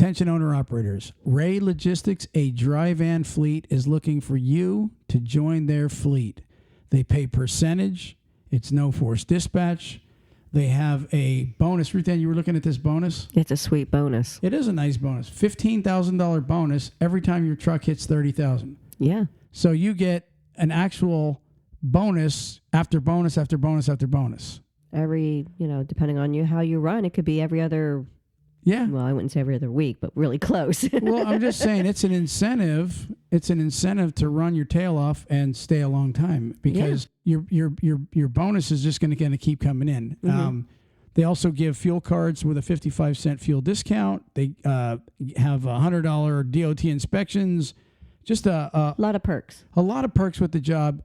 Attention owner-operators. Ray Logistics, a dry van fleet, is looking for you to join their fleet. They pay percentage. It's no forced dispatch. They have a bonus. Ruth Ann, you were looking at this bonus? It's a sweet bonus. It is a nice bonus. $15,000 bonus every time your truck hits 30,000. Yeah. So you get an actual bonus after bonus after bonus after bonus. Every, depending on how you run, it could be every other. Yeah. Well, I wouldn't say every other week, but really close. Well, I'm just saying it's an incentive. It's an incentive to run your tail off and stay a long time because your bonus is just going to keep coming in. Mm-hmm. They also give fuel cards with a 55-cent fuel discount. They have $100 DOT inspections. Just a lot of perks. A lot of perks with the job.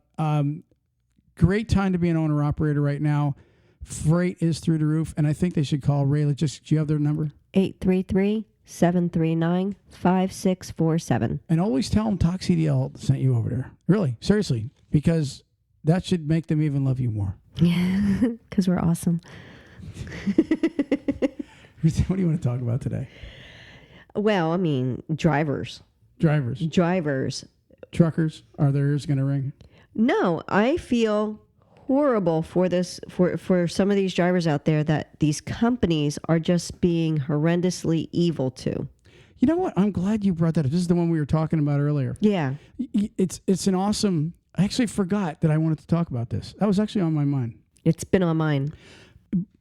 Great time to be an owner-operator right now. Freight is through the roof, and I think they should call Ray. Do you have their number? 833-739-5647. And always tell them TalkCDL sent you over there. Really, seriously, because that should make them even love you more. Yeah, because we're awesome. What do you want to talk about today? Well, I mean, drivers. Truckers. Are their ears going to ring? No, I feel horrible for this for some of these drivers out there that these companies are just being horrendously evil to. You know what? I'm glad you brought that up. This is the one we were talking about earlier. Yeah. It's an awesome. I actually forgot that I wanted to talk about this. That was actually on my mind. It's been on mine.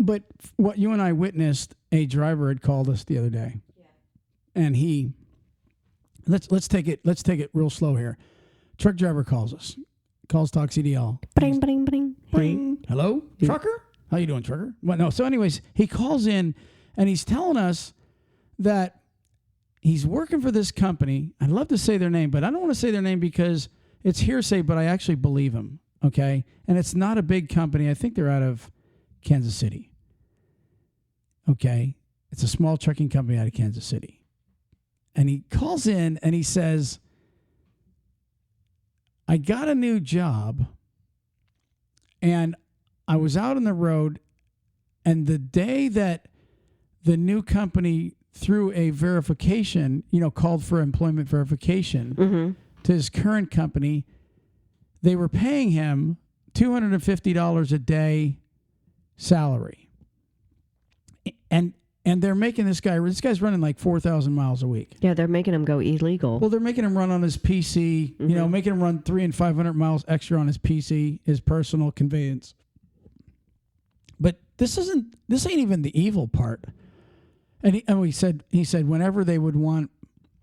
But what you and I witnessed, a driver had called us the other day. Yeah. And he let's take it real slow here. Truck driver calls us. Calls TalkCDL. Bring, bring, bring, bring. Hello, trucker? How you doing, trucker? Well, no. So, anyways, he calls in and he's telling us that he's working for this company. I'd love to say their name, but I don't want to say their name because it's hearsay. But I actually believe him. Okay, and it's not a big company. I think they're out of Kansas City. Okay, it's a small trucking company out of Kansas City, and he calls in and he says, I got a new job, and I was out on the road, and the day that the new company, through a verification, called for employment verification to his current company, they were paying him $250 a day salary. And they're making this guy's running like 4,000 miles a week. Yeah, they're making him go illegal. Well, they're making him run on his PC, making him run 300 and 500 miles extra on his PC, his personal conveyance. But this ain't even the evil part. And he said whenever they would want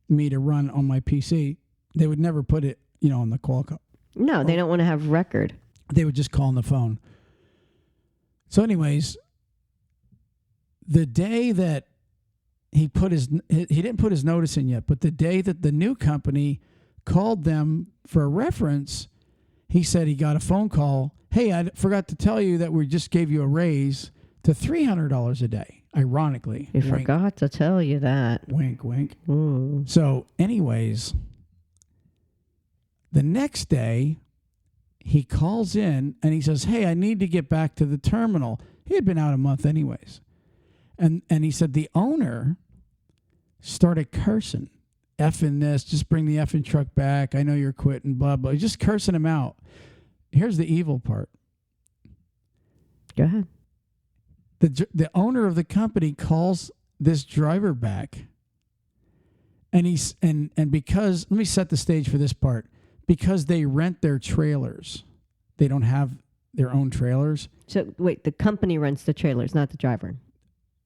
me to run on my PC, they would never put it, on the call. No, they don't want to have record. They would just call on the phone. So anyways, the day that he didn't put his notice in yet, but the day that the new company called them for a reference, he said he got a phone call. Hey, I forgot to tell you that we just gave you a raise to $300 a day. Ironically. You forgot to tell you that. Wink, wink. Ooh. So anyways, the next day he calls in and he says, hey, I need to get back to the terminal. He had been out a month anyways. And he said the owner started cursing, effing this, just bring the effing truck back. I know you're quitting, blah, blah. Just cursing him out. Here's the evil part. Go ahead. The owner of the company calls this driver back. And because, let me set the stage for this part. Because they rent their trailers. They don't have their own trailers. So wait, the company rents the trailers, not the driver.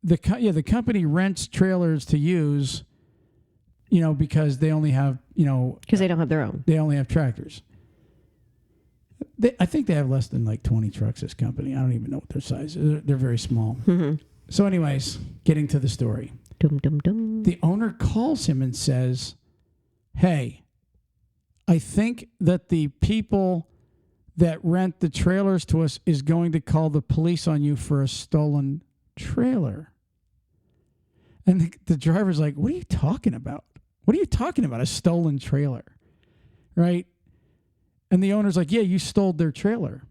The company rents trailers to use, because they only have, because they don't have their own. They only have tractors. I think they have less than like 20 trucks, this company. I don't even know what their size is. They're very small. Mm-hmm. So anyways, getting to the story. Dum, dum, dum. The owner calls him and says, hey, I think that the people that rent the trailers to us is going to call the police on you for a stolen trailer. And the driver's like, what are you talking about? What are you talking about? A stolen trailer, right? And the owner's like, yeah, you stole their trailer.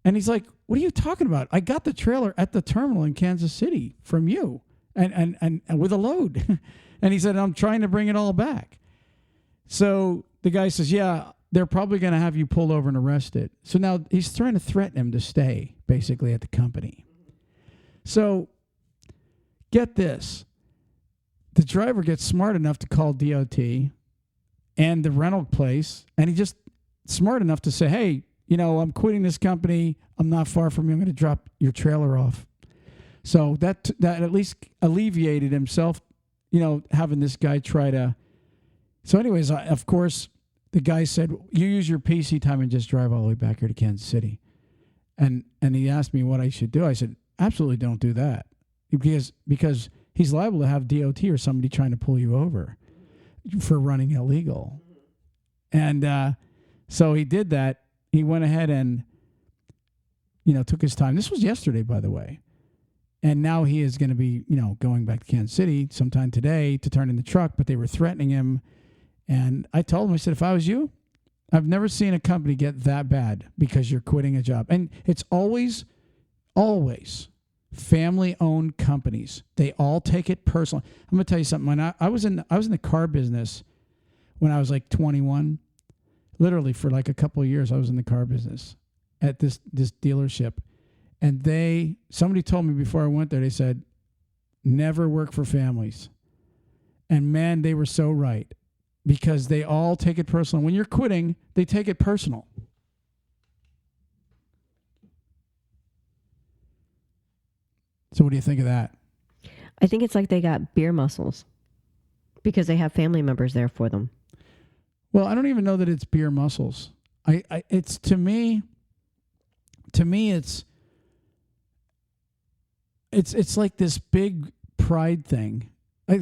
And he's like, what are you talking about? I got the trailer at the terminal in Kansas City from you. and with a load. And he said, I'm trying to bring it all back. So the guy says, yeah, they're probably going to have you pulled over and arrested. So now he's trying to threaten him to stay basically at the company. So get this. The driver gets smart enough to call DOT and the rental place, and he just smart enough to say, hey, I'm quitting this company. I'm not far from you. I'm going to drop your trailer off. So that at least alleviated himself, having this guy try to. So anyways, of course, the guy said, you use your PC time and just drive all the way back here to Kansas City. And he asked me what I should do. I said, absolutely don't do that. Because he's liable to have DOT or somebody trying to pull you over for running illegal. And so he did that. He went ahead and, took his time. This was yesterday, by the way. And now he is going to be, going back to Kansas City sometime today to turn in the truck, but they were threatening him. And I told him, I said, if I was you, I've never seen a company get that bad because you're quitting a job. And it's always family-owned companies. They all take it personal. I'm going to tell you something. When I was in the car business when I was like 21. Literally for like a couple of years, I was in the car business at this dealership. And somebody told me before I went there, they said, never work for families. And man, they were so right, because they all take it personal. When you're quitting, they take it personal. So what do you think of that? I think it's like they got beer muscles because they have family members there for them. Well, I don't even know that it's beer muscles. It's to me it's like this big pride thing. Like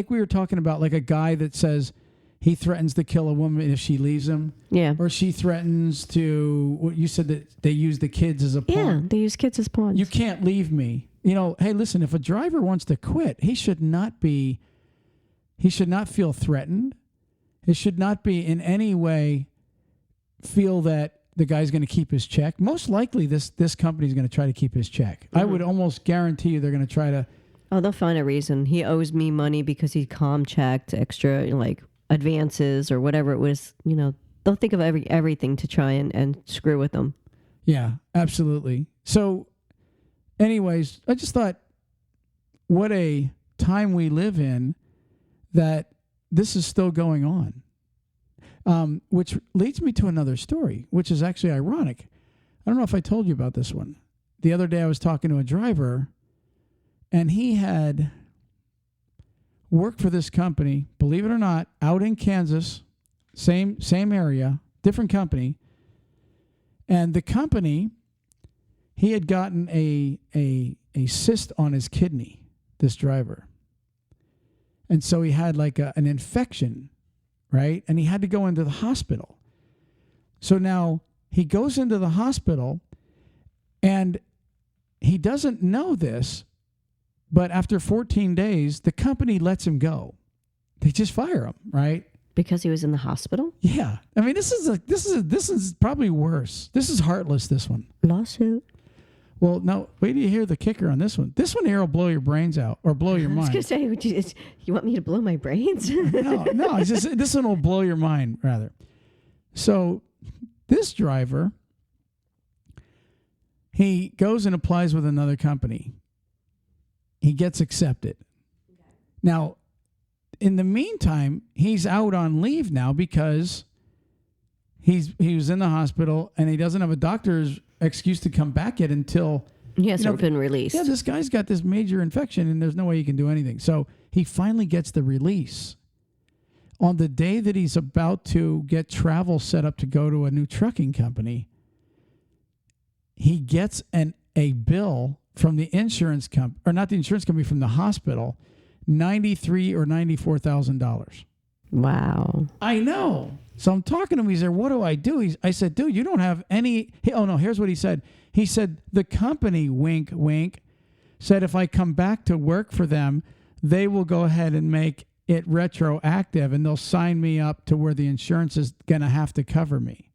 we were talking about, like a guy that says he threatens to kill a woman if she leaves him. Yeah. Or she threatens to, what you said, that they use the kids as a pawn. Yeah, they use kids as pawns. You can't leave me. Hey, listen, if a driver wants to quit, he should not feel threatened. He should not be in any way feel that the guy's going to keep his check. Most likely this company is going to try to keep his check. Mm-hmm. I would almost guarantee you they're going to try to. Oh, they'll find a reason. He owes me money because he checked extra, like advances or whatever it was. They'll think of everything to try and screw with them. Yeah, absolutely. So anyways, I just thought, what a time we live in that this is still going on, which leads me to another story, which is actually ironic. I don't know if I told you about this one. The other day I was talking to a driver, and he had worked for this company, believe it or not, out in Kansas, same area, different company. And the company, he had gotten a cyst on his kidney, this driver. And so he had like an infection, right? And he had to go into the hospital. So now he goes into the hospital, and he doesn't know this, but after 14 days, the company lets him go. They just fire him, right? Because he was in the hospital? Yeah. I mean, this is probably worse. This is heartless, this one. Lawsuit. Well, no, wait till you hear the kicker on this one. This one here will blow your brains out or blow your mind. I was going to say, you want me to blow my brains? No, it's just, this one will blow your mind, rather. So this driver, he goes and applies with another company. He gets accepted. Okay. Now, in the meantime, he's out on leave now because he was in the hospital and he doesn't have a doctor's excuse to come back yet until he hasn't been released. Yeah, this guy's got this major infection and there's no way he can do anything. So he finally gets the release. On the day that he's about to get travel set up to go to a new trucking company, he gets a bill from the insurance company, or not the insurance company, from the hospital, $93,000 or $94,000. Wow. I know. So I'm talking to him. He said, what do I do? I said, dude, you don't have any. Here's what he said. He said, the company, wink, wink, said if I come back to work for them, they will go ahead and make it retroactive and they'll sign me up to where the insurance is going to have to cover me.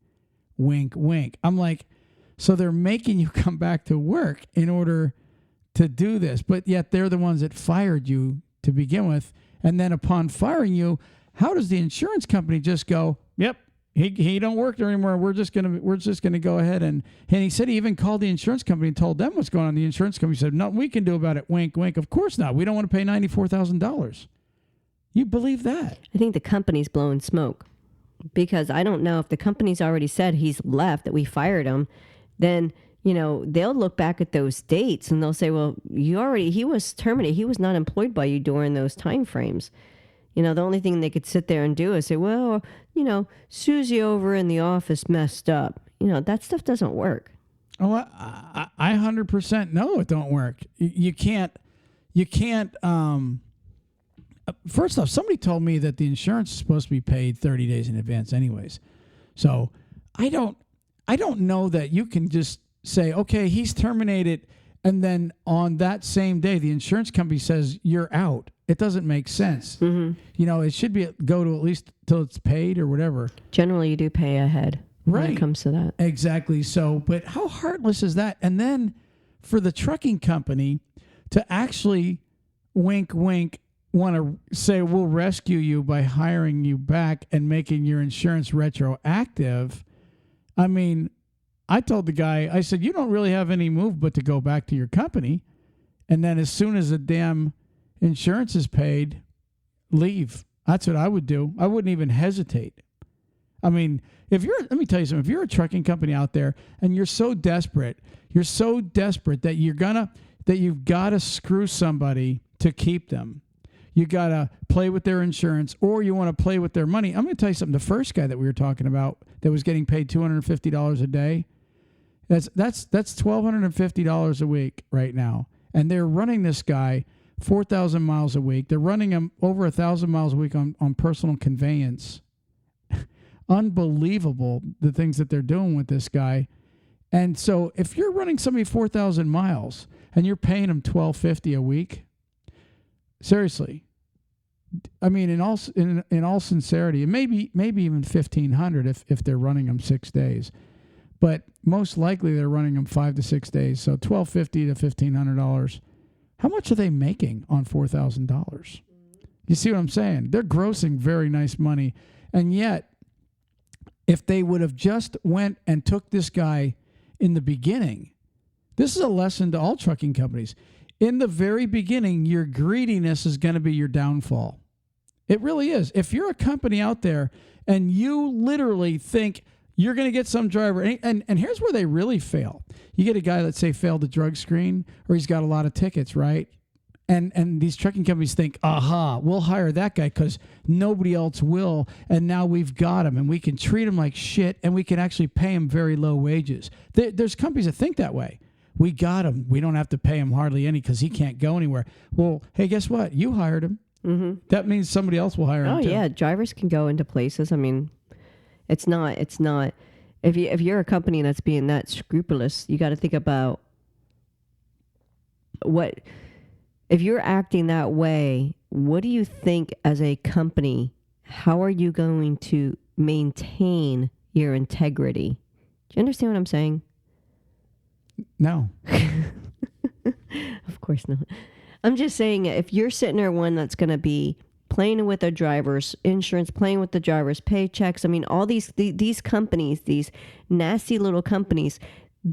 Wink, wink. I'm like, so they're making you come back to work in order to do this, but yet they're the ones that fired you to begin with. And then upon firing you, how does the insurance company just go, yep, he don't work there anymore. We're just gonna go ahead and he said he even called the insurance company and told them what's going on. The insurance company said, nothing we can do about it. Wink, wink. Of course not. We don't want to pay $94,000. You believe that? I think the company's blowing smoke, because I don't know if the company's already said he's left, that we fired him, then, they'll look back at those dates and they'll say, well, he was terminated. He was not employed by you during those time frames. The only thing they could sit there and do is say, well, Susie over in the office messed up. That stuff doesn't work. Oh, I 100% know it don't work. You can't, first off, somebody told me that the insurance is supposed to be paid 30 days in advance anyways. So I don't know that you can just say, okay, he's terminated, and then on that same day, the insurance company says you're out. It doesn't make sense. Mm-hmm. It should go to at least till it's paid or whatever. Generally, you do pay ahead when it comes to that. Exactly. So, but how heartless is that? And then for the trucking company to actually wink, wink, want to say we'll rescue you by hiring you back and making your insurance retroactive. I mean, I told the guy, I said, you don't really have any move but to go back to your company. And then as soon as the damn insurance is paid, leave. That's what I would do. I wouldn't even hesitate. I mean, let me tell you something. If you're a trucking company out there and you're so desperate that you've got to screw somebody to keep them. You got to play with their insurance, or you want to play with their money. I'm going to tell you something. The first guy that we were talking about that was getting paid $250 a day, that's $1,250 a week right now. And they're running this guy 4,000 miles a week. They're running him over 1,000 miles a week on personal conveyance. Unbelievable, the things that they're doing with this guy. And so if you're running somebody 4,000 miles and you're paying them $1,250 a week, seriously, I mean, in all sincerity, and maybe even $1,500 if they're running them 6 days, but most likely they're running them 5 to 6 days. So $1,250 to $1,500. How much are they making on $4,000? You see what I'm saying? They're grossing very nice money, and yet, if they would have just went and took this guy in the beginning, this is a lesson to all trucking companies. In the very beginning, your greediness is going to be your downfall. It really is. If you're a company out there and you literally think you're going to get some driver, and here's where they really fail. You get a guy that, say, failed the drug screen, or he's got a lot of tickets, right? And these trucking companies think, aha, we'll hire that guy because nobody else will, and now we've got him, and we can treat him like shit, and we can actually pay him very low wages. There's companies that think that way. We got him. We don't have to pay him hardly any because he can't go anywhere. Well, hey, guess what? You hired him. Mm-hmm. That means somebody else will hire him too. Oh, yeah. Drivers can go into places. I mean, it's not. If you're a company that's being that scrupulous, you got to think about what, if you're acting that way, what do you think as a company, how are you going to maintain your integrity? Do you understand what I'm saying? No. Of course not. I'm just saying, if you're sitting there one that's going to be playing with their drivers' insurance, playing with the drivers' paychecks, I mean, all these companies, these nasty little companies,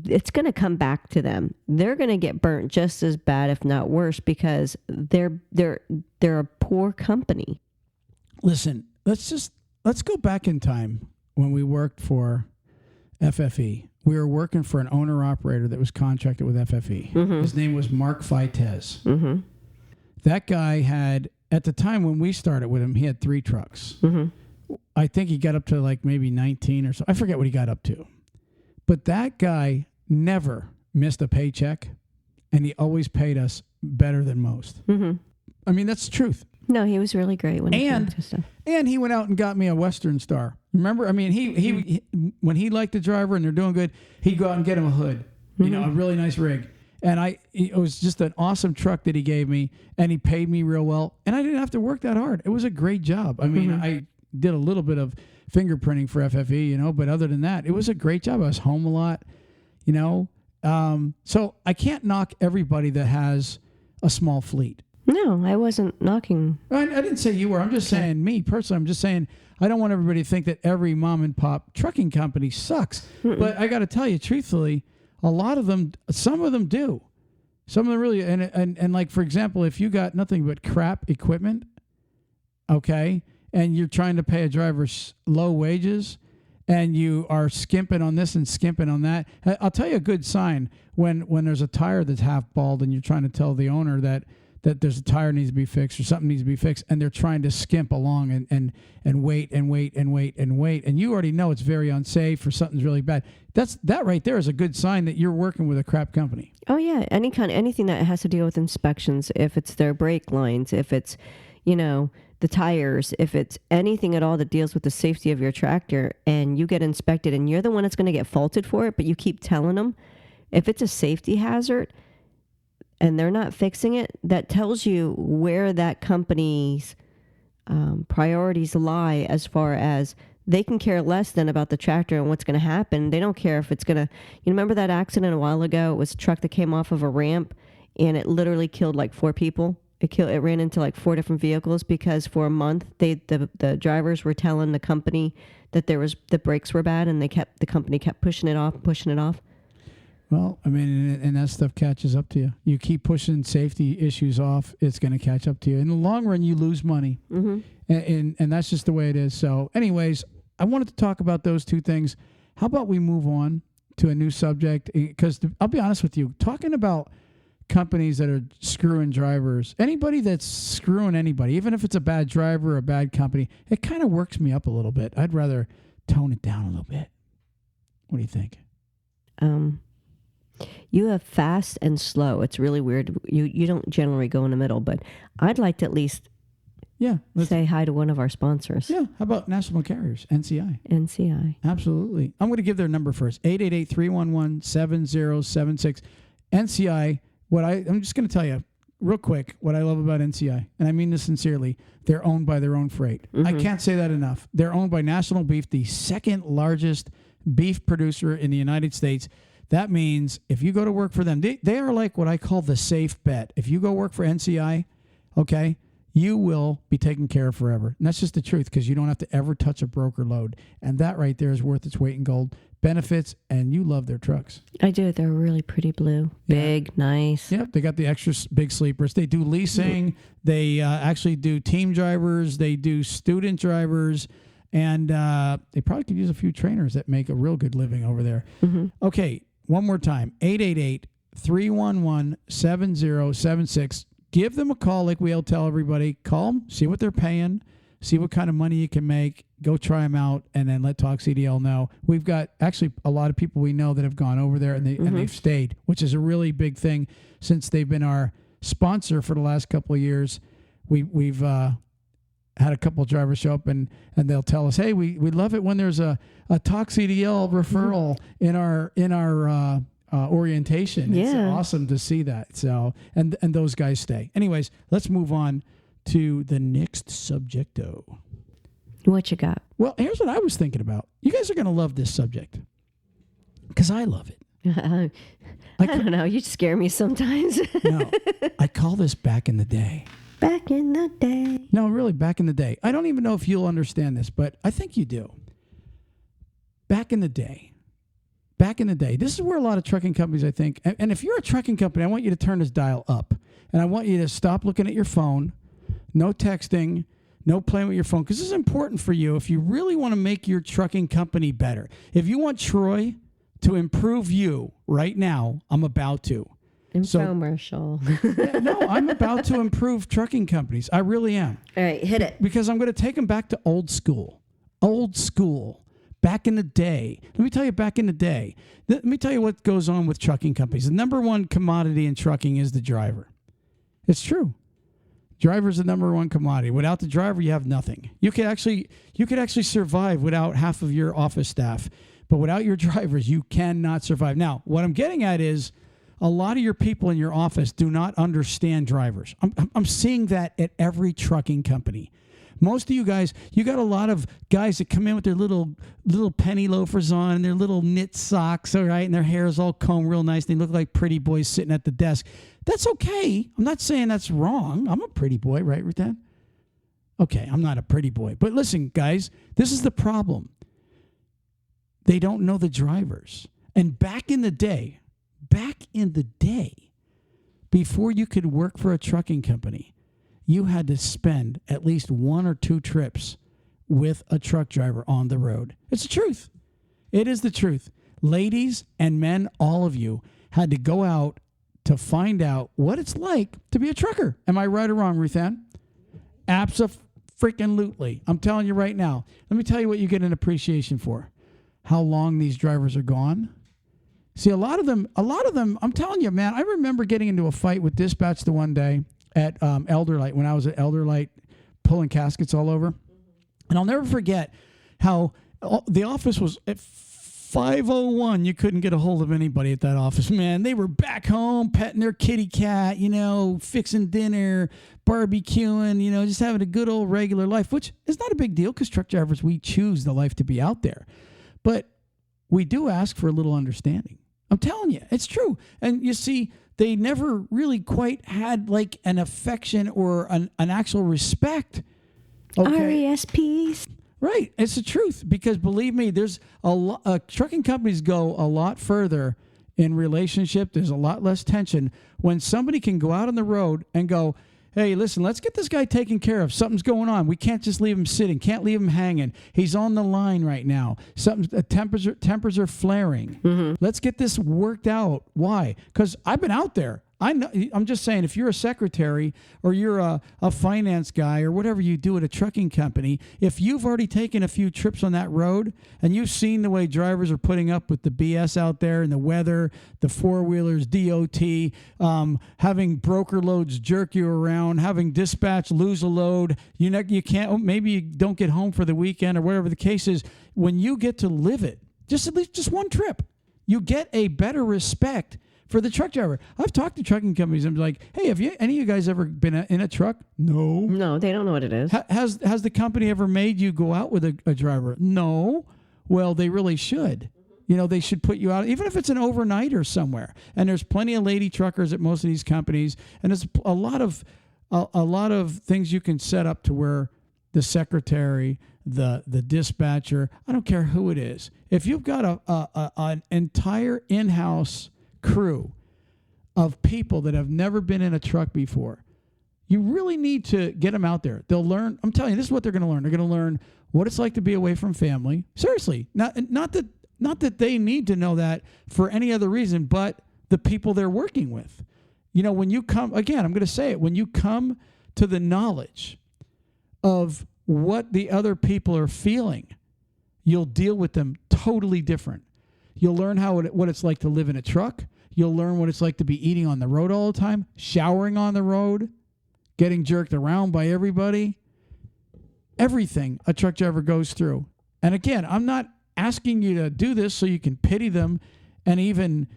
it's going to come back to them. They're going to get burnt just as bad, if not worse, because they're a poor company. Listen, let's go back in time when we worked for FFE. We were working for an owner-operator that was contracted with FFE. Mm-hmm. His name was Mark Fitez. Mm-hmm. That guy had, at the time when we started with him, he had 3 trucks. Mm-hmm. I think he got up to like maybe 19 or so. I forget what he got up to. But that guy never missed a paycheck, and he always paid us better than most. Mm-hmm. I mean, that's the truth. No, he was really great when he came to stuff. And he went out and got me a Western Star. Remember? I mean, he when he liked the driver and they're doing good, he'd go out and get him a hood, mm-hmm. A really nice rig. And it was just an awesome truck that he gave me, and he paid me real well. And I didn't have to work that hard. It was a great job. I mean, mm-hmm. I did a little bit of fingerprinting for FFE, but other than that, it was a great job. I was home a lot, So I can't knock everybody that has a small fleet. No, I wasn't knocking. I didn't say you were. I'm just saying, me personally, I'm just saying, I don't want everybody to think that every mom and pop trucking company sucks. But I got to tell you, truthfully, a lot of them, some of them do. Some of them really, and like, for example, if you got nothing but crap equipment, okay, and you're trying to pay a driver low wages, and you are skimping on this and skimping on that. I'll tell you a good sign when there's a tire that's half bald and you're trying to tell the owner that there's a tire needs to be fixed or something needs to be fixed, and they're trying to skimp along and wait and wait and wait and wait, and you already know it's very unsafe or something's really bad. That right there is a good sign that you're working with a crap company. Oh yeah, anything that has to deal with inspections, if it's their brake lines, if it's, the tires, if it's anything at all that deals with the safety of your tractor, and you get inspected and you're the one that's going to get faulted for it, but you keep telling them, if it's a safety hazard and they're not fixing it, that tells you where that company's priorities lie, as far as they can care less than about the tractor and what's going to happen. They don't care if it's going to, you remember that accident a while ago? It was a truck that came off of a ramp and it literally killed like 4 people. It ran into like 4 different vehicles because for a month the drivers were telling the company that the brakes were bad, and the company kept pushing it off. Well, I mean, and that stuff catches up to you. You keep pushing safety issues off, it's going to catch up to you. In the long run, you lose money. Mm-hmm. And that's just the way it is. So anyways, I wanted to talk about those two things. How about we move on to a new subject? Because I'll be honest with you, talking about companies that are screwing drivers, anybody that's screwing anybody, even if it's a bad driver or a bad company, it kind of works me up a little bit. I'd rather tone it down a little bit. What do you think? You have fast and slow. It's really weird. You don't generally go in the middle, but I'd like to at least say hi to one of our sponsors. Yeah. How about National Carriers, NCI? NCI. Absolutely. I'm going to give their number first, 888-311-7076. NCI, I'm just going to tell you real quick what I love about NCI, and I mean this sincerely. They're owned by their own freight. Mm-hmm. I can't say that enough. They're owned by National Beef, the second largest beef producer in the United States. That means if you go to work for them, they are like what I call the safe bet. If you go work for NCI, okay, you will be taken care of forever. And that's just the truth, because you don't have to ever touch a broker load. And that right there is worth its weight in gold. Benefits, and you love their trucks. I do. They're really pretty blue. Big, nice. Yep, they got the extra big sleepers. They do leasing. They actually do team drivers. They do student drivers. And they probably could use a few trainers that make a real good living over there. Mm-hmm. Okay, one more time, 888-311-7076. Give them a call like we'll tell everybody. Call them, see what they're paying, see what kind of money you can make. Go try them out, and then let TalkCDL know. We've got actually a lot of people we know that have gone over there, and they've stayed, which is a really big thing since they've been our sponsor for the last couple of years. We've had a couple of drivers show up, and they'll tell us, hey, we love it when there's a TalkCDL referral in our orientation. Yeah. It's awesome to see that. So and those guys stay. Anyways, let's move on to the next subjecto. What you got? Well, here's what I was thinking about. You guys are going to love this subject because I love it. I don't know. You scare me sometimes. No, I call this back in the day. Back in the day. No, really, back in the day. I don't even know if you'll understand this, but I think you do. Back in the day. This is where a lot of trucking companies, I think, and if you're a trucking company, I want you to turn this dial up. And I want you to stop looking at your phone, no texting, no playing with your phone, because this is important for you if you really want to make your trucking company better. If you want Troy to improve you right now, I'm about to. Infomercial. No, I'm about to improve trucking companies. I really am. All right, hit it. Because I'm going to take them back to old school. Old school. Back in the day. Let me tell you, back in the day. Let me tell you what goes on with trucking companies. The number one commodity in trucking is the driver. It's true. Driver's the number one commodity. Without the driver, you have nothing. You could actually survive without half of your office staff. But without your drivers, you cannot survive. Now, what I'm getting at is a lot of your people in your office do not understand drivers. I'm seeing that at every trucking company. Most of you guys, you got a lot of guys that come in with their little penny loafers on and their little knit socks, all right, and their hair is all combed real nice. They look like pretty boys sitting at the desk. That's okay. I'm not saying that's wrong. I'm a pretty boy, right, Ruth-Ann? Okay, I'm not a pretty boy. But listen, guys, this is the problem. They don't know the drivers. And back in the day, before you could work for a trucking company, you had to spend at least 1 or 2 trips with a truck driver on the road. It's the truth. It is the truth. Ladies and men, all of you, had to go out to find out what it's like to be a trucker. Am I right or wrong, Ruth-Ann? Abso-freaking-lutely. I'm telling you right now. Let me tell you what you get an appreciation for. How long these drivers are gone. See, a lot of them, I'm telling you, man, I remember getting into a fight with dispatch the one day at Elderlight when I was at Elderlight pulling caskets all over. And I'll never forget how the office was at 5:01. You couldn't get a hold of anybody at that office, man. They were back home petting their kitty cat, fixing dinner, barbecuing, just having a good old regular life, which is not a big deal because truck drivers, we choose the life to be out there. But we do ask for a little understanding. I'm telling you, it's true. And you see, they never really quite had like an affection or an actual respect. Okay? RESPs. Right. It's the truth. Because believe me, there's trucking companies go a lot further in relationship. There's a lot less tension when somebody can go out on the road and go, hey, listen, let's get this guy taken care of. Something's going on. We can't just leave him sitting. Can't leave him hanging. He's on the line right now. Tempers are flaring. Mm-hmm. Let's get this worked out. Why? Because I've been out there. I know. I'm just saying, if you're a secretary or you're a finance guy or whatever you do at a trucking company, if you've already taken a few trips on that road and you've seen the way drivers are putting up with the BS out there and the weather, the four-wheelers, DOT, having broker loads jerk you around, having dispatch lose a load, you can't, maybe you don't get home for the weekend or whatever the case is. When you get to live it, at least just one trip, you get a better respect for the truck driver. I've talked to trucking companies. I'm like, hey, have any of you guys ever been in a truck? No. No, they don't know what it is. Has the company ever made you go out with a driver? No. Well, they really should. They should put you out, even if it's an overnighter somewhere. And there's plenty of lady truckers at most of these companies. And there's a lot of things you can set up to where the secretary, the dispatcher, I don't care who it is. If you've got an entire in-house crew of people that have never been in a truck before, you really need to get them out there. They'll learn. I'm telling you, this is what they're going to learn. They're going to learn what it's like to be away from family. Seriously, not that they need to know that for any other reason, but the people they're working with. When you come, again, I'm going to say it, when you come to the knowledge of what the other people are feeling, you'll deal with them totally different. You'll learn what it's like to live in a truck. You'll learn what it's like to be eating on the road all the time, showering on the road, getting jerked around by everybody. Everything a truck driver goes through. And again, I'm not asking you to do this so you can pity them and even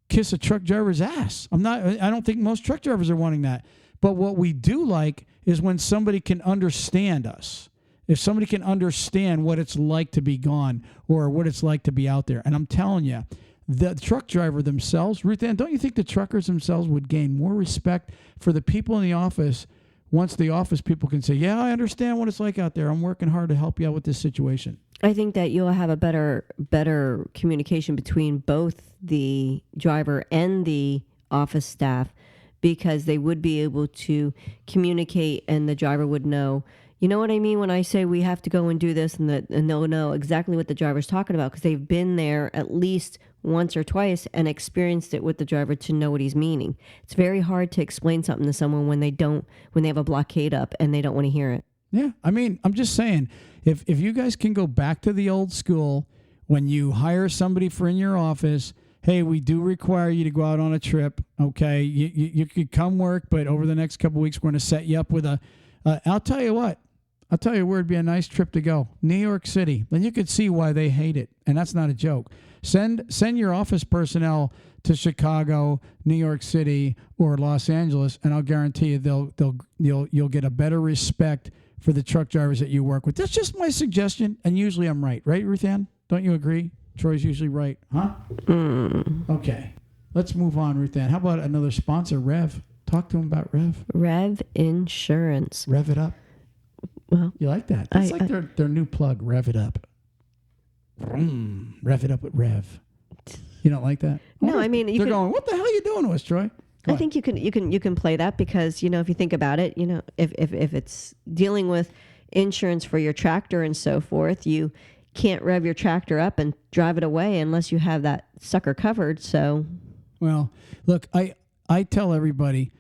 kiss a truck driver's ass. I don't think most truck drivers are wanting that. But what we do like is when somebody can understand us. If somebody can understand what it's like to be gone or what it's like to be out there. And I'm telling you, the truck driver themselves, Ruth-Ann, don't you think the truckers themselves would gain more respect for the people in the office once the office people can say, yeah, I understand what it's like out there. I'm working hard to help you out with this situation. I think that you'll have a better communication between both the driver and the office staff, because they would be able to communicate and the driver would know, you know what I mean when I say we have to go and do this, and they'll know exactly what the driver's talking about because they've been there at least once or twice and experienced it with the driver to know what he's meaning. It's very hard to explain something to someone when they have a blockade up and they don't want to hear it. Yeah, I mean, I'm just saying, if you guys can go back to the old school, when you hire somebody for in your office, hey, we do require you to go out on a trip, okay? You could come work, but over the next couple of weeks, we're going to set you up with I'll tell you what. I'll tell you where it'd be a nice trip to go. New York City. Then you could see why they hate it. And that's not a joke. Send your office personnel to Chicago, New York City, or Los Angeles, and I'll guarantee you you'll get a better respect for the truck drivers that you work with. That's just my suggestion, and usually I'm right. Right, Ruth Ann? Don't you agree? Troy's usually right. Huh? Okay. Let's move on, Ruth Ann. How about another sponsor, Rev? Talk to him about Rev. Rev Insurance. Rev it up. Well, You like that? That's like their new plug, Rev it up. Rev it up with Rev. You don't like that? No, I mean, they're going, what the hell are you doing to us, Troy? I think you can play that because, if you think about it, if it's dealing with insurance for your tractor and so forth, you can't rev your tractor up and drive it away unless you have that sucker covered. So, well, look, I tell everybody,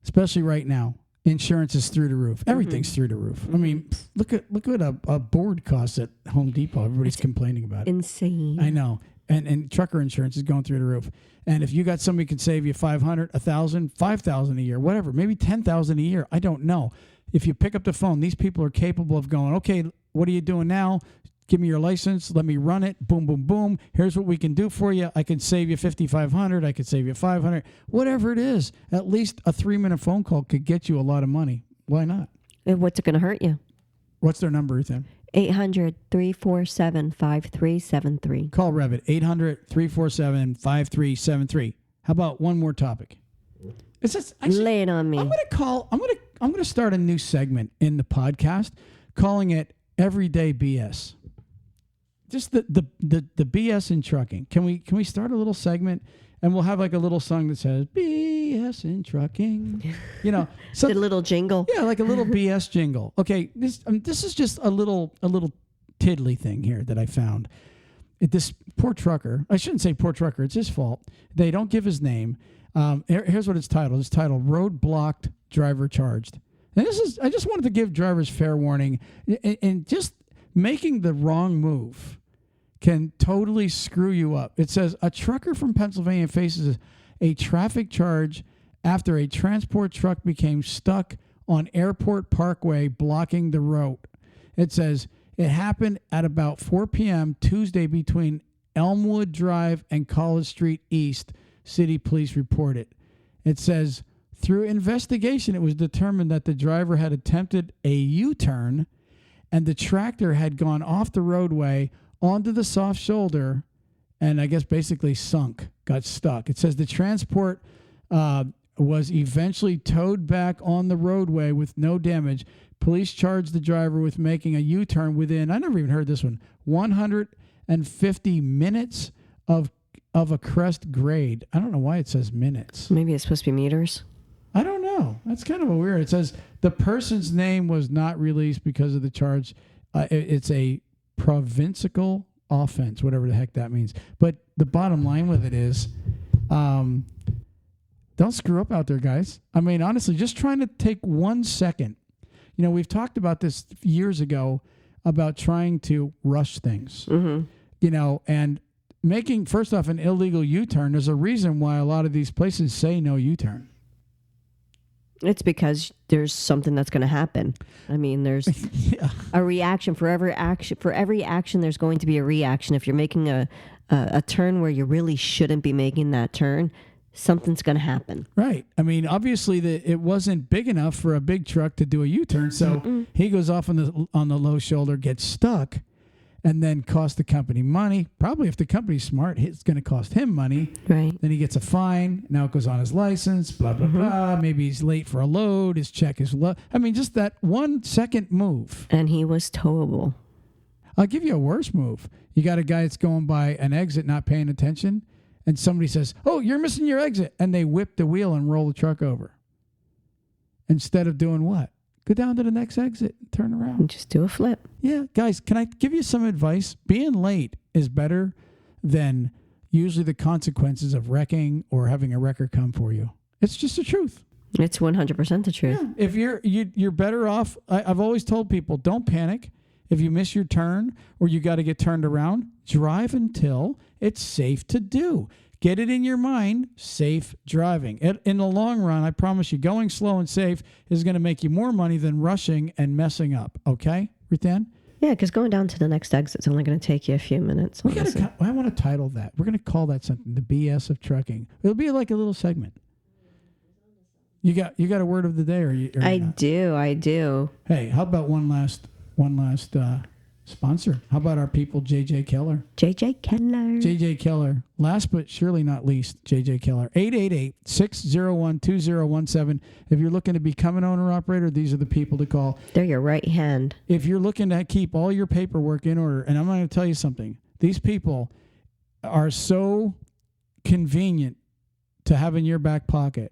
especially right now, insurance is through the roof. Everything's through the roof. I mean, look at a board costs at Home Depot. Everybody's complaining about it. Insane. I know. And trucker insurance is going through the roof. And if you got somebody who can save you $500, $1,000, $5,000 a year, whatever, maybe $10,000 a year, I don't know. If you pick up the phone, these people are capable of going, okay, what are you doing now? Give me your license. Let me run it. Boom, boom, boom. Here's what we can do for you. I can save you $5,500. I could save you $500. Whatever it is, at least a 3-minute phone call could get you a lot of money. Why not? And what's it going to hurt you? What's their number, Ethan? 800-347-5373. Call Revit, 800-347-5373. How about one more topic? It's just, actually, lay it on me. I'm gonna start a new segment in the podcast, calling it Everyday BS. Just the BS in trucking. Can we start a little segment and we'll have like a little song that says BS in trucking? So the little jingle. Yeah, like a little BS jingle. Okay, this is just a little tiddly thing here that I found. This poor trucker. I shouldn't say poor trucker. It's his fault. They don't give his name. Here's what it's titled. It's titled "Road Blocked, Driver Charged." And I just wanted to give drivers fair warning. And just making the wrong move can totally screw you up. It says a trucker from Pennsylvania faces a traffic charge after a transport truck became stuck on Airport Parkway blocking the road. It says it happened at about 4 p.m. Tuesday between Elmwood Drive and College Street East, city police reported. It says through investigation, it was determined that the driver had attempted a U-turn and the tractor had gone off the roadway onto the soft shoulder and I guess basically sunk, got stuck. It says the transport was eventually towed back on the roadway with no damage. Police charged the driver with making a U-turn within, I never even heard this one, 150 minutes of a crest grade. I don't know why it says minutes. Maybe it's supposed to be meters. I don't know. That's kind of a weird. It says the person's name was not released because of the charge. It's a provincial offense, whatever the heck that means. But the bottom line with it is, don't screw up out there, guys. I mean, honestly, just trying to take 1 second. We've talked about this years ago about trying to rush things, and making, first off, an illegal U-turn. There's a reason why a lot of these places say no U-turn. It's because there's something that's going to happen. I mean, there's a reaction for every action. For every action, there's going to be a reaction. If you're making a turn where you really shouldn't be making that turn, something's going to happen. Right. I mean, obviously, it wasn't big enough for a big truck to do a U-turn, so he goes off on the low shoulder, gets stuck, and then cost the company money. Probably if the company's smart, it's going to cost him money. Right. Then he gets a fine. Now it goes on his license, blah, blah, blah. Maybe he's late for a load. His check is low. I mean, just that 1 second move. And he was towable. I'll give you a worse move. You got a guy that's going by an exit, not paying attention, and somebody says, "Oh, you're missing your exit." And they whip the wheel and roll the truck over. Instead of doing what? Go down to the next exit and turn around. And just do a flip. Yeah, guys, can I give you some advice? Being late is better than usually the consequences of wrecking or having a wrecker come for you. It's just the truth. It's 100% the truth. Yeah. If you're better off, I've always told people, don't panic. If you miss your turn or you got to get turned around, drive until it's safe to do. Get it in your mind, safe driving. In the long run, I promise you, going slow and safe is going to make you more money than rushing and messing up. Okay, Ruthann? Yeah, because going down to the next exit is only going to take you a few minutes. I want to title that. We're going to call that something, the BS of trucking. It'll be like a little segment. You got a word of the day, or you? Or I not? do. Hey, how about one last sponsor? How about our people, JJ Keller? JJ Keller. JJ Keller. Last but surely not least, JJ Keller. 888-601-2017. If you're looking to become an owner-operator, these are the people to call. They're your right hand. If you're looking to keep all your paperwork in order, and I'm going to tell you something, these people are so convenient to have in your back pocket.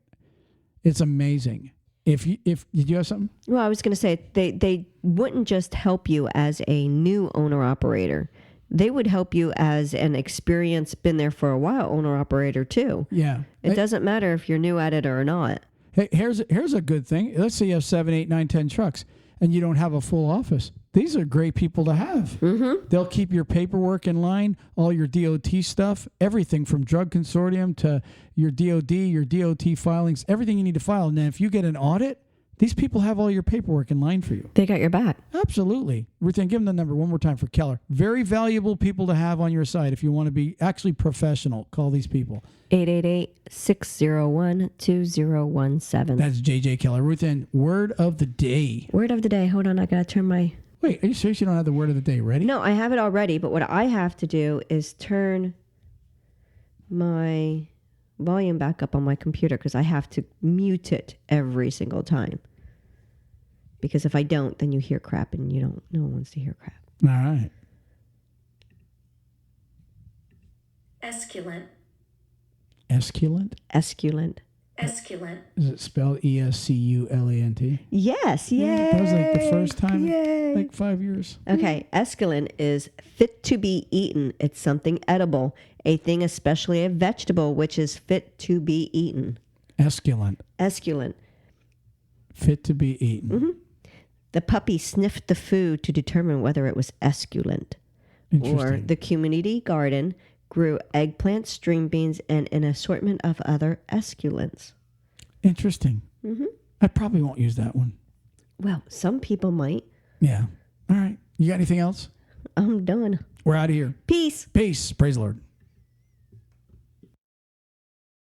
It's amazing. If did you have something? Well, I was going to say they wouldn't just help you as a new owner operator. They would help you as an experienced, been there for a while owner operator too. Yeah. It doesn't matter if you're new at it or not. Hey, here's a good thing. Let's say you have 7, 8, 9, 10 trucks and you don't have a full office. These are great people to have. Mm-hmm. They'll keep your paperwork in line, all your DOT stuff, everything from drug consortium to your DOD, your DOT filings, everything you need to file. And then if you get an audit, these people have all your paperwork in line for you. They got your back. Absolutely. Ruth Ann, give them the number one more time for Keller. Very valuable people to have on your side if you want to be actually professional. Call these people. 888-601-2017. That's JJ Keller. Ruth Ann, word of the day. Word of the day. Hold on. I got to turn my... Wait, are you serious you don't have the word of the day ready? No, I have it already. But what I have to do is turn my volume back up on my computer because I have to mute it every single time. Because if I don't, then you hear crap and no one wants to hear crap. All right. Esculent. Esculent? Esculent. Esculent. Is it spelled ESCULANT? Yes, yay. That was like the first time Yay. in like 5 years. Okay, esculent is fit to be eaten. It's something edible, a thing, especially a vegetable, which is fit to be eaten. Esculent. Esculent. Fit to be eaten. Mm-hmm. The puppy sniffed the food to determine whether it was esculent. Or Interesting. the community garden grew eggplants, string beans, and an assortment of other esculents. Interesting. Mm-hmm. I probably won't use that one. Well, some people might. Yeah. All right. You got anything else? I'm done. We're out of here. Peace. Peace. Praise the Lord.